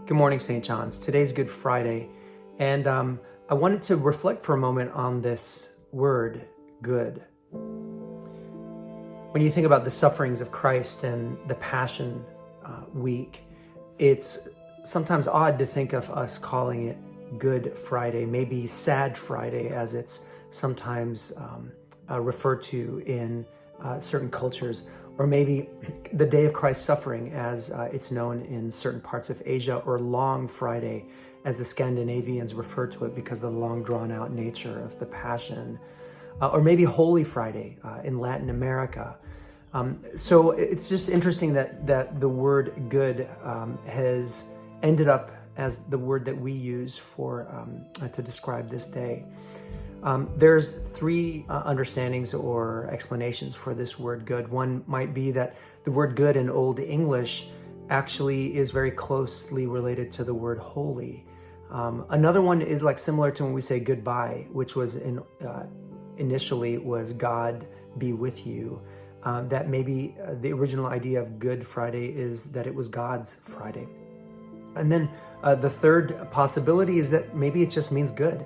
Good morning, St. John's. Today's Good Friday, and I wanted to reflect for a moment on this word, good. When you think about the sufferings of Christ and the Passion Week, it's sometimes odd to think of us calling it Good Friday, maybe Sad Friday, as it's sometimes referred to in certain cultures, or maybe the day of Christ's suffering as it's known in certain parts of Asia, or Long Friday as the Scandinavians refer to it because of the long drawn out nature of the Passion, or maybe Holy Friday in Latin America. So it's just interesting that the word good has ended up as the word that we use for to describe this day. There's three understandings or explanations for this word good. One might be that the word good in Old English actually is very closely related to the word holy. Another one is like similar to when we say goodbye, which was initially was God be with you. That maybe the original idea of Good Friday is that it was God's Friday. And then the third possibility is that maybe it just means good.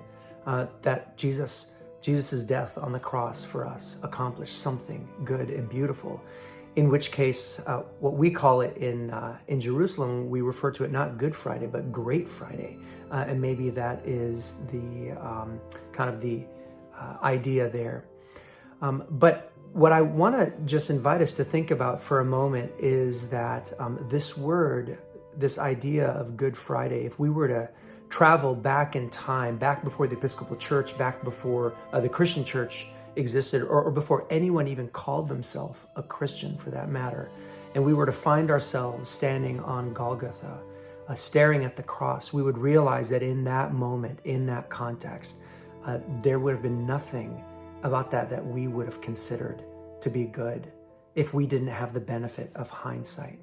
That Jesus's death on the cross for us accomplished something good and beautiful. In which case, what we call it in Jerusalem, we refer to it not Good Friday, but Great Friday, and maybe that is the kind of the idea there. But what I want to just invite us to think about for a moment is that this word, this idea of Good Friday, if we were to travel back in time, back before the Episcopal Church, back before the Christian Church existed, or before anyone even called themselves a Christian for that matter, and we were to find ourselves standing on Golgotha, staring at the cross, we would realize that in that moment, in that context, there would have been nothing about that we would have considered to be good if we didn't have the benefit of hindsight.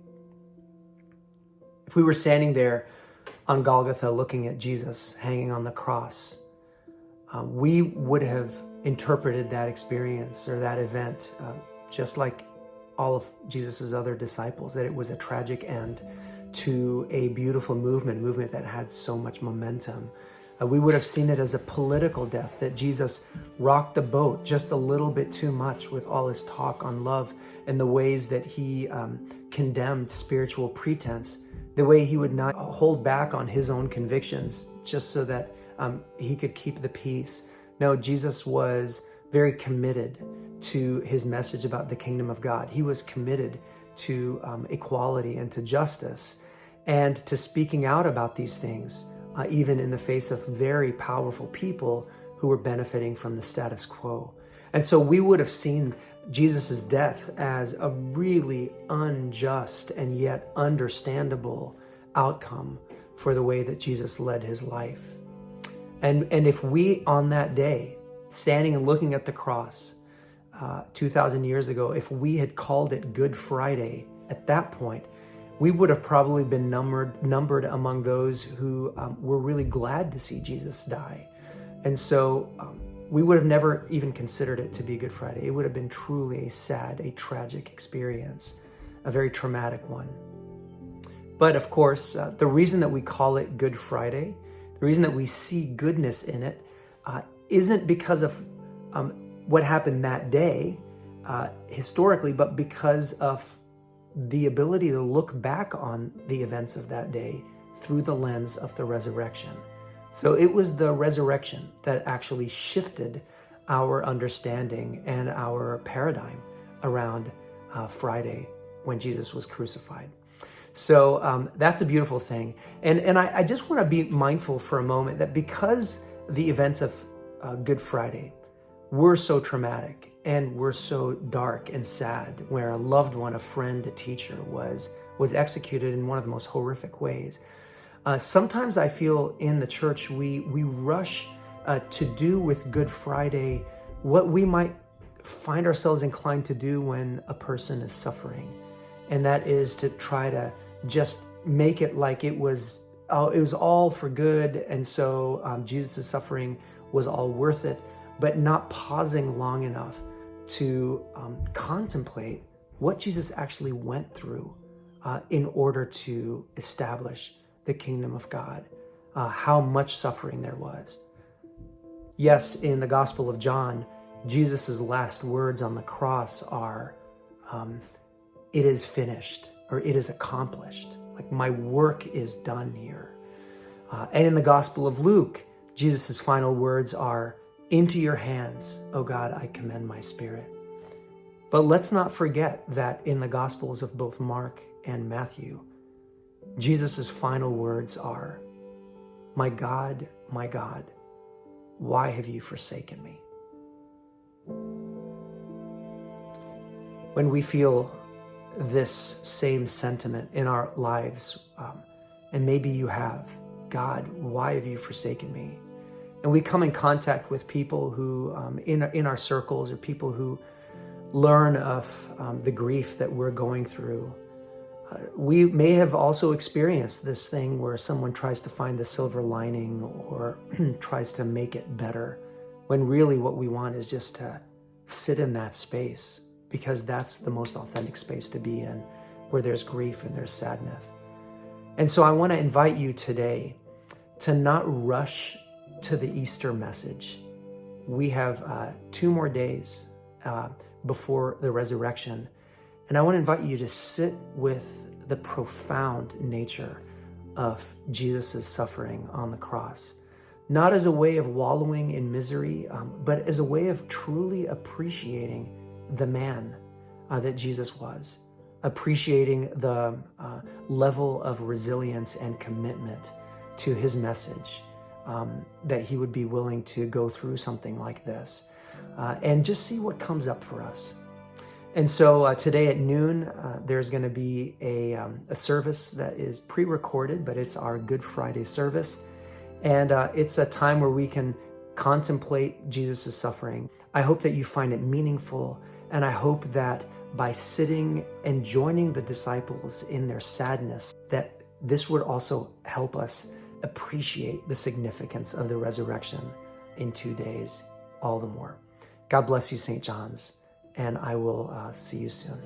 If we were standing there on Golgotha looking at Jesus hanging on the cross, we would have interpreted that experience or that event just like all of Jesus's other disciples, that it was a tragic end to a beautiful movement that had so much momentum. We would have seen it as a political death, that Jesus rocked the boat just a little bit too much with all his talk on love and the ways that he condemned spiritual pretense, the way he would not hold back on his own convictions just so that he could keep the peace. No, Jesus was very committed to his message about the kingdom of God. He was committed to equality and to justice and to speaking out about these things, even in the face of very powerful people who were benefiting from the status quo. And so we would have seen Jesus's death as a really unjust and yet understandable outcome for the way that Jesus led his life. And if we on that day, standing and looking at the cross 2,000 years ago, if we had called it Good Friday at that point, we would have probably been numbered among those who were really glad to see Jesus die. And so we would have never even considered it to be Good Friday. It would have been truly a sad, a tragic experience, a very traumatic one. But of course, the reason that we call it Good Friday, the reason that we see goodness in it, isn't because of what happened that day historically, but because of the ability to look back on the events of that day through the lens of the resurrection. So it was the resurrection that actually shifted our understanding and our paradigm around Friday when Jesus was crucified. So that's a beautiful thing. And I just want to be mindful for a moment that because the events of Good Friday were so traumatic and were so dark and sad, where a loved one, a friend, a teacher was executed in one of the most horrific ways, sometimes I feel in the church we rush to do with Good Friday what we might find ourselves inclined to do when a person is suffering, and that is to try to just make it like it was all for good, and so Jesus' suffering was all worth it, but not pausing long enough to contemplate what Jesus actually went through in order to establish the kingdom of God, how much suffering there was. Yes, in the Gospel of John, Jesus' last words on the cross are, it is finished, or it is accomplished. Like, my work is done here. And in the Gospel of Luke, Jesus' final words are, into your hands, O God, I commend my spirit. But let's not forget that in the Gospels of both Mark and Matthew, Jesus' final words are, my God, why have you forsaken me? When we feel this same sentiment in our lives, and maybe you have, God, why have you forsaken me? And we come in contact with people who, in our circles, or people who learn of the grief that we're going through. We may have also experienced this thing where someone tries to find the silver lining or tries to make it better, when really what we want is just to sit in that space, because that's the most authentic space to be in, where there's grief and there's sadness. And so I want to invite you today to not rush to the Easter message. We have 2 more days before the resurrection. And I want to invite you to sit with the profound nature of Jesus' suffering on the cross, not as a way of wallowing in misery, but as a way of truly appreciating the man that Jesus was, appreciating the level of resilience and commitment to his message, that he would be willing to go through something like this, and just see what comes up for us. And so today at noon, there's going to be a service that is pre-recorded, but it's our Good Friday service. And it's a time where we can contemplate Jesus' suffering. I hope that you find it meaningful. And I hope that by sitting and joining the disciples in their sadness, that this would also help us appreciate the significance of the resurrection in 2 days all the more. God bless you, St. John's. And I will see you soon.